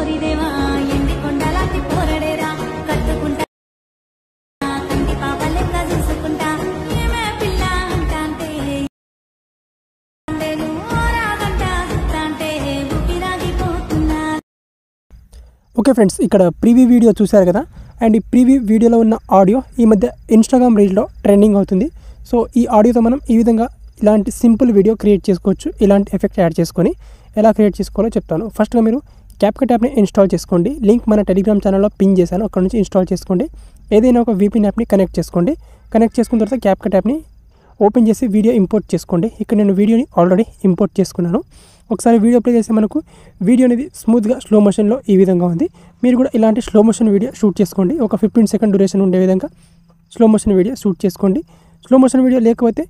ఓరిదేవా ఎండి కొండలాంటి పోరడేరా కట్టుకుంటా కంటి పాప లెక్క చూసుకుంటా ఏమే పిల్ల అంటాంటే ఓరాగంట చూస్తాంటే ఊపిరాగిపోతున్నా. ఓకే ఫ్రెండ్స్, ఇక్కడ ప్రీవ్యూ వీడియో చూశారు కదా. అండ్ ఈ ప్రీవ్యూ వీడియోలో ఉన్న ఆడియో ఈ మధ్య ఇన్స్టాగ్రామ్ రీల్స్లో ట్రెండింగ్ అవుతుంది. సో ఈ ఆడియోతో మనం ఈ విధంగా ఇలాంటి సింపుల్ వీడియో క్రియేట్ చేసుకోవచ్చు. ఇలాంటి ఎఫెక్ట్ యాడ్ చేసుకొని ఎలా క్రియేట్ చేసుకోవాలో చెప్తాను. ఫస్ట్గా మీరు క్యాప్కట్ యాప్ని ఇన్స్టాల్ చేసుకోండి. లింక్ మన టెలిగ్రామ్ ఛానల్లో పిన్ చేశాను, అక్కడ నుంచి ఇన్స్టాల్ చేసుకోండి. ఏదైనా ఒక VPN యాప్ని కనెక్ట్ చేసుకోండి. కనెక్ట్ చేసుకున్న తర్వాత క్యాప్కట్ యాప్ని ఓపెన్ చేసి వీడియో ఇంపోర్ట్ చేసుకోండి. ఇక్కడ నేను వీడియోని ఆల్రెడీ ఇంపోర్ట్ చేసుకున్నాను. ఒకసారి వీడియో ప్లే చేస్తే మనకు వీడియో అనేది స్మూత్గా స్లో మోషన్లో ఈ విధంగా ఉంది. మీరు కూడా ఇలాంటి స్లో మోషన్ వీడియో షూట్ చేసుకోండి. ఒక 15 సెకండ్ డ్యూరేషన్ ఉండే విధంగా స్లో మోషన్ వీడియో షూట్ చేసుకోండి. స్లో మోషన్ వీడియో లేకపోతే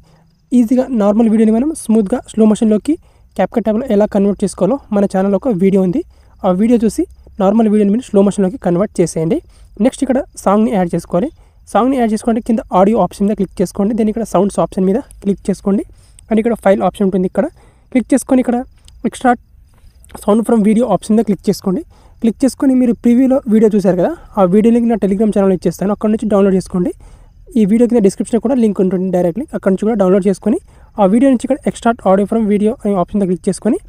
ఈజీగా నార్మల్ వీడియోని మనం స్మూత్గా స్లో మోషన్లోకి క్యాప్కట్ యాప్లో ఎలా కన్వర్ట్ చేసుకోవాలో మన ఛానల్లో ఒక వీడియో ఉంది. ఆ వీడియో చూసి నార్మల్ వీడియోని మీరు స్లో మోషన్లోకి కన్వర్ట్ చేసేయండి. నెక్స్ట్ ఇక్కడ సాంగ్ని యాడ్ చేసుకోవాలి. సాంగ్ని యాడ్ చేసుకోండి. కింద ఆడియో ఆప్షన్ మీద క్లిక్ చేసుకోండి. దెన్ ఇక్కడ సౌండ్స్ ఆప్షన్ మీద క్లిక్ చేసుకోండి. అండ్ ఇక్కడ ఫైల్ ఆప్షన్ ఉంటుంది. ఇక్కడ క్లిక్ చేసుకొని ఇక్కడ extract sound from video option మీద క్లిక్ చేసుకోండి. క్లిక్ చేసుకొని మీరు ప్రీవ్యూలో వీడియో చూశారు కదా, ఆ వీడియో లింక్ నా టెలిగ్రామ్ ఛానల్ ఇచ్చేస్తాను, అక్కడ నుంచి డౌన్లోడ్ చేసుకోండి. ఈ వీడియో కింద డిస్క్రిప్షన్లో కూడా లింక్ ఉంటుంది. డైరెక్ట్లీ అక్కడ నుంచి కూడా డౌన్లోడ్ చేసుకొని ఆ వీడియో నుంచి ఇక్కడ ఎక్స్ట్రాక్ట్ ఆడియో ఫ్రమ్ వీడియో అనే ఆప్షన్ మీద క్లిక్ చేసుకొని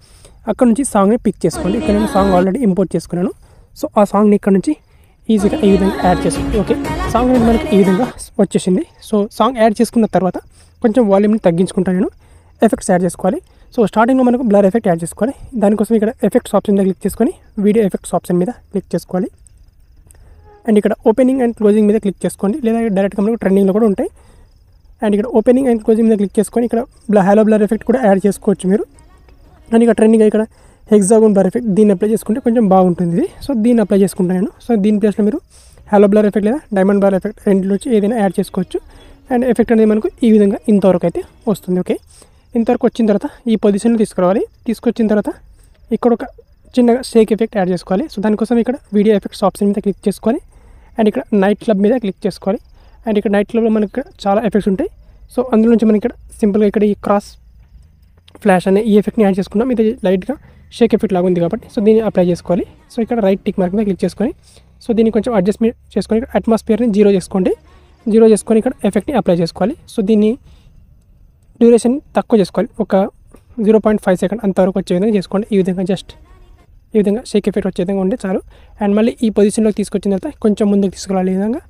అక్కడ నుంచి సాంగ్ని పిక్ చేసుకోండి. ఇక్కడ నేను సాంగ్ ఆల్రెడీ ఇంపోర్ట్ చేసుకున్నాను. సో ఆ సాంగ్ని ఇక్కడ నుంచి ఈజీగా ఈ విధంగా యాడ్ చేసుకోండి. ఓకే, సాంగ్ అనేది మనకి ఈ విధంగా వచ్చేసింది. సో సాంగ్ యాడ్ చేసుకున్న తర్వాత కొంచెం వాల్యూమ్ని తగ్గించుకుంటాను నేను. ఎఫెక్ట్స్ యాడ్ చేసుకోవాలి. సో స్టార్టింగ్లో మనకు బ్లర్ ఎఫెక్ట్ యాడ్ చేసుకోవాలి. దానికోసం ఇక్కడ ఎఫెక్ట్స్ ఆప్షన్ మీద క్లిక్ చేసుకొని వీడియో ఎఫెక్ట్స్ ఆప్షన్ మీద క్లిక్ చేసుకోవాలి. అండ్ ఇక్కడ ఓపెనింగ్ అండ్ క్లోజింగ్ మీద క్లిక్ చేసుకోండి, లేదా డైరెక్ట్గా మనకు ట్రెండింగ్లో కూడా ఉంటాయి. అండ్ ఇక్కడ ఓపెనింగ్ అండ్ క్లోజింగ్ మీద క్లిక్ చేసుకొని ఇక్కడ హలో బ్లర్ ఎఫెక్ట్ కూడా యాడ్ చేసుకోవచ్చు మీరు. అండ్ ఇక్కడ ట్రెండింగ్ ఇక్కడ హెక్సాగోన్ బ్లర్ ఎఫెక్ట్ దీన్ని అప్లై చేసుకుంటే కొంచెం బాగుంటుంది ఇది. సో దీన్ని అప్లై చేసుకుంటాను నేను. సో దీని ప్లేస్లో మీరు హలో బ్లర్ ఎఫెక్ట్ లేదా డైమండ్ బ్లర్ ఎఫెక్ట్ రెండింటిలో వచ్చి ఏదైనా యాడ్ చేసుకోవచ్చు. అండ్ ఎఫెక్ట్ అనేది మనకు ఈ విధంగా ఇంతవరకు అయితే వస్తుంది. ఓకే, ఇంతవరకు వచ్చిన తర్వాత ఈ పొజిషన్లో తీసుకురావాలి. తీసుకొచ్చిన తర్వాత ఇక్కడ ఒక చిన్నగా షేక్ ఎఫెక్ట్ యాడ్ చేసుకోవాలి. సో దానికోసం ఇక్కడ వీడియో ఎఫెక్ట్స్ ఆప్షన్ మీద క్లిక్ చేసుకోవాలి. అండ్ ఇక్కడ నైట్ క్లబ్ మీద క్లిక్ చేసుకోవాలి. అండ్ ఇక్కడ నైట్ క్లబ్లో మనకి ఇక్కడ చాలా ఎఫెక్ట్స్ ఉంటాయి. సో అందులో నుంచి మనకి ఇక్కడ సింపుల్గా ఇక్కడ ఈ క్రాస్ ఫ్లాష్ అనే ఈ ఎఫెక్ట్ని యాడ్ చేసుకున్నాం. ఇది లైట్గా షేక్ ఎఫెక్ట్ లాగా ఉంది కాబట్టి సో దీన్ని అప్లై చేసుకోవాలి. సో ఇక్కడ రైట్ టిక్ మార్క్ మీద క్లిక్ చేసుకొని సో దీన్ని కొంచెం అడ్జస్ట్మెంట్ చేసుకొని ఇక్కడ అట్మాస్ఫియర్ని 0 చేసుకోండి. 0 చేసుకొని ఇక్కడ ఎఫెక్ట్ని అప్లై చేసుకోవాలి. సో దీన్ని డ్యూరేషన్ తక్కువ చేసుకోవాలి. ఒక 0.5 సెకండ్ అంతవరకు వచ్చే విధంగా చేసుకోండి. ఈ విధంగా జస్ట్ ఈ విధంగా షేక్ ఎఫెక్ట్ వచ్చే విధంగా ఉంటే చాలు. అండ్ మళ్ళీ ఈ పొజిషన్లోకి తీసుకొచ్చిన తర్వాత కొంచెం ముందుకు తీసుకురావాలి. ఈ విధంగా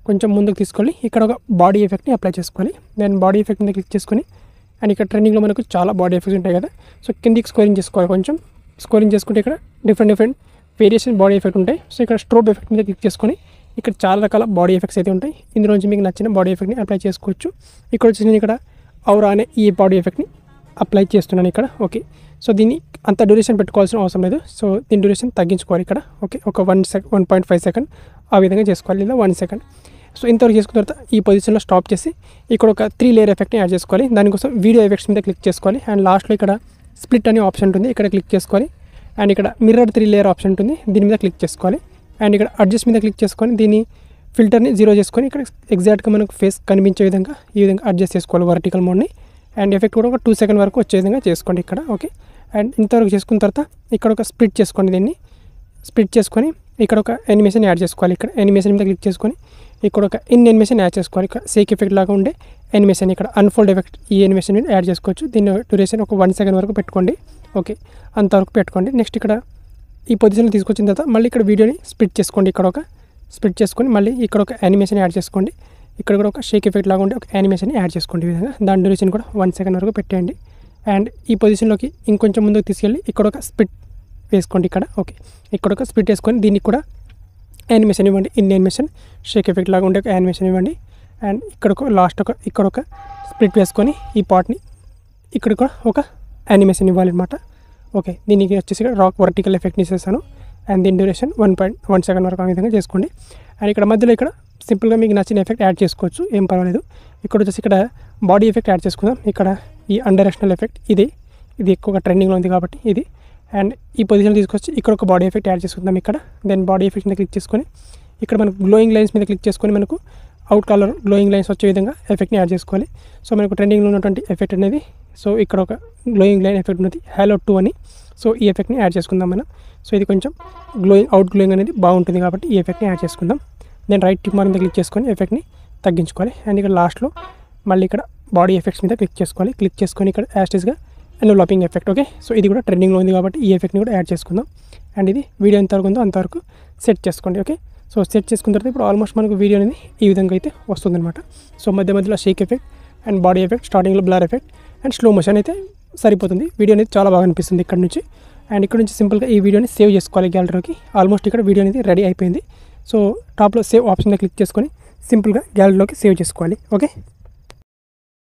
కొంచెం ముందుకు తీసుకొని ఇక్కడ ఒక బాడీ ఎఫెక్ట్ని అప్లై చేసుకోవాలి. దెన్ బాడీ ఎఫెక్ట్ మీద క్లిక్ చేసుకొని అండ్ ఇక్కడ ట్రెండింగ్లో మనకు చాలా బాడీ ఎఫెక్ట్స్ ఉంటాయి కదా. సో కిందికి స్కోరింగ్ చేసుకోవాలి. కొంచెం స్కోరింగ్ చేసుకుంటే ఇక్కడ డిఫరెంట్ వేరియేషన్ బాడీ ఎఫెక్ట్ ఉంటాయి. సో ఇక్కడ స్ట్రోబ్ ఎఫెక్ట్ మీద క్లిక్ చేసుకొని ఇక్కడ చాలా రకాల బాడీ ఎఫెక్ట్స్ అయితే ఉంటాయి. ఇందులోంచి మీకు నచ్చిన బాడీ ఎఫెక్ట్ని అప్లై చేసుకోవచ్చు. ఇక్కడ వచ్చి నేను ఇక్కడ ఔరా అనే ఈ బాడీ ఎఫెక్ట్ని అప్లై చేస్తున్నాను ఇక్కడ. ఓకే, సో దీన్ని అంత డ్యూరేషన్ పెట్టుకోవాల్సిన అవసరం లేదు. సో దీని డ్యూరేషన్ తగ్గించుకోవాలి ఇక్కడ. ఓకే, ఒక 1.5 సెకండ్ ఆ విధంగా చేసుకోవాలి, లేదా 1 సెకండ్. సో ఇంతవరకు చేసుకున్న తర్వాత ఈ పొజిషన్లో స్టాప్ చేసి ఇక్కడ ఒక 3 లేయర్ ఎఫెక్ట్ని యాడ్ చేసుకోవాలి. దానికోసం వీడియో ఎఫెక్ట్స్ మీద క్లిక్ చేసుకోవాలి. అండ్ లాస్ట్లో ఇక్కడ స్ప్లిట్ అనే ఆప్షన్ ఉంటుంది, ఇక్కడ క్లిక్ చేసుకోవాలి. అండ్ ఇక్కడ మిర్రర్ 3 లేయర్ ఆప్షన్ ఉంటుంది, దీని మీద క్లిక్ చేసుకోవాలి. అండ్ ఇక్కడ అడ్జస్ట్ మీద క్లిక్ చేసుకొని దీన్ని ఫిల్టర్ని 0 చేసుకొని ఇక్కడ ఎగ్జాక్ట్గా మనకు ఫేస్ కనిపించే విధంగా ఈ విధంగా అడ్జస్ట్ చేసుకోవాలి వర్టికల్ మోడ్ని. అండ్ ఎఫెక్ట్ కూడా ఒక 2 సెకండ్ వరకు వచ్చే విధంగా చేసుకోండి ఇక్కడ. ఓకే, అండ్ ఇంతవరకు చేసుకున్న తర్వాత ఇక్కడ ఒక స్ప్లిట్ చేసుకోండి. దీన్ని స్ప్లిట్ చేసుకొని ఇక్కడ ఒక యానిమేషన్ యాడ్ చేసుకోవాలి. ఇక్కడ యానిమేషన్ మీద క్లిక్ చేసుకొని ఇక్కడ ఒక యానిమేషన్ యాడ్ చేసుకోవాలి. ఇక్కడ షేక్ ఎఫెక్ట్ లాగా ఉండే యానిమేషన్ ఇక్కడ అన్ఫోల్డ్ ఎఫెక్ట్ ఈ యానిమేషన్ యాడ్ చేసుకోవచ్చు. దీని డ్యూరేషన్ ఒక 1 సెకండ్ వరకు పెట్టుకోండి. ఓకే, అంతవరకు పెట్టుకోండి. నెక్స్ట్ ఇక్కడ ఈ పొజిషన్లో తీసుకొచ్చిన తర్వాత మళ్ళీ ఇక్కడ వీడియోని స్ప్లిట్ చేసుకోండి. ఇక్కడ ఒక స్ప్లిట్ చేసుకొని మళ్ళీ ఇక్కడ ఒక యానిమేషన్ యాడ్ చేసుకోండి. ఇక్కడ కూడా ఒక షేక్ ఎఫెక్ట్ లాగా ఉండే ఒక యానిమేషన్ యాడ్ చేసుకోండి. ఈ విధంగా దాని డ్యూరేషన్ కూడా 1 సెకండ్ వరకు పెట్టేయండి. అండ్ ఈ పొజిషన్లోకి ఇంకొంచెం ముందుకు తీసుకెళ్ళి ఇక్కడ ఒక స్ప్లిట్ వేసుకోండి ఇక్కడ. ఓకే, ఇక్కడ ఒక స్ప్లిట్ వేసుకొని దీనికి కూడా యానిమేషన్ ఇవ్వండి. యానిమేషన్ షేక్ ఎఫెక్ట్ లాగా ఉండే ఒక యానిమేషన్ ఇవ్వండి. అండ్ ఇక్కడ ఒక లాస్ట్ ఇక్కడ ఒక స్ప్లిట్ వేసుకొని ఈ పార్ట్ని ఇక్కడ కూడా ఒక యానిమేషన్ ఇవ్వాలన్నమాట. ఓకే, దీనికి వచ్చేసి రాక్ వర్టికల్ ఎఫెక్ట్ని ఇచ్చేసాను. అండ్ దీని డ్యూరేషన్ 1.1 సెకండ్ వరకు ఆ విధంగా చేసుకోండి. అండ్ ఇక్కడ మధ్యలో ఇక్కడ సింపుల్గా మీకు నచ్చిన ఎఫెక్ట్ యాడ్ చేసుకోవచ్చు, ఏం పర్వాలేదు. ఇక్కడ వచ్చేసి ఇక్కడ బాడీ ఎఫెక్ట్ యాడ్ చేసుకుందాం. ఇక్కడ ఈ అన్డైరెక్షనల్ ఎఫెక్ట్ ఇది ఎక్కువగా ట్రెండింగ్లో ఉంది కాబట్టి ఇది. అండ్ ఈ పొజిషన్ తీసుకొచ్చి ఇక్కడ ఒక బాడీ ఎఫెక్ట్ యాడ్ చేసుకుందాం ఇక్కడ. దెన్ బాడీ ఎఫెక్ట్ మీద క్లిక్ చేసుకొని ఇక్కడ మనకు గ్లోయింగ్ లైన్స్ మీద క్లిక్ చేసుకొని మనకు అవుట్ కలర్ గ్లోయింగ్ లైన్స్ వచ్చే విధంగా ఎఫెక్ట్ని యాడ్ చేసుకోవాలి. సో మనకు ట్రెండింగ్లో ఉన్నటువంటి ఎఫెక్ట్ అనేది, సో ఇక్కడ ఒక గ్లోయింగ్ లైన్ ఎఫెక్ట్ ఉన్నది హ్యాలో 2 అని. సో ఈ ఎఫెక్ట్ని యాడ్ చేసుకుందాం మనం. సో ఇది కొంచెం గ్లోయింగ్ అనేది బాగుంటుంది కాబట్టి ఈ ఎఫెక్ట్ని యాడ్ చేసుకుందాం. దెన్ రైట్ టిక్ మార్క్ మీద క్లిక్ చేసుకొని ఎఫెక్ట్ని తగ్గించుకోవాలి. అండ్ ఇక్కడ లాస్ట్లో మళ్ళీ ఇక్కడ బాడీ ఎఫెక్ట్స్ మీద క్లిక్ చేసుకోవాలి. క్లిక్ చేసుకొని ఇక్కడ యాస్టిస్గా ఎన్వలపింగ్ ఎఫెక్ట్. ఓకే, సో ఇది కూడా ట్రెండింగ్లో ఉంది కాబట్టి ఈ ఎఫెక్ట్ని కూడా యాడ్ చేసుకుందాం. అండ్ ఇది వీడియో ఎంతవరకు ఉందో అంతవరకు సెట్ చేసుకోండి. ఓకే, సో సెట్ చేసుకున్న తర్వాత ఇప్పుడు ఆల్మోస్ట్ మనకు వీడియో అనేది ఈ విధంగా అయితే వస్తుందన్నమాట. సో మధ్యలో shake effect and body effect, స్టార్టింగ్లో blur effect and slow motion అయితే సరిపోతుంది. వీడియో అనేది చాలా బాగా అనిపిస్తుంది ఇక్కడ నుంచి. అండ్ ఇక్కడ నుంచి సింపుల్గా ఈ వీడియోని సేవ్ చేసుకోవాలి గ్యాలరీకి. ఆల్మోస్ట్ ఇక్కడ వీడియో అనేది రెడీ అయిపోయింది. సో టాప్లో సేవ్ ఆప్షన్ మీద క్లిక్ చేసుకొని సింపుల్గా గ్యాలరీలోకి సేవ్ చేసుకోవాలి. ఓకే.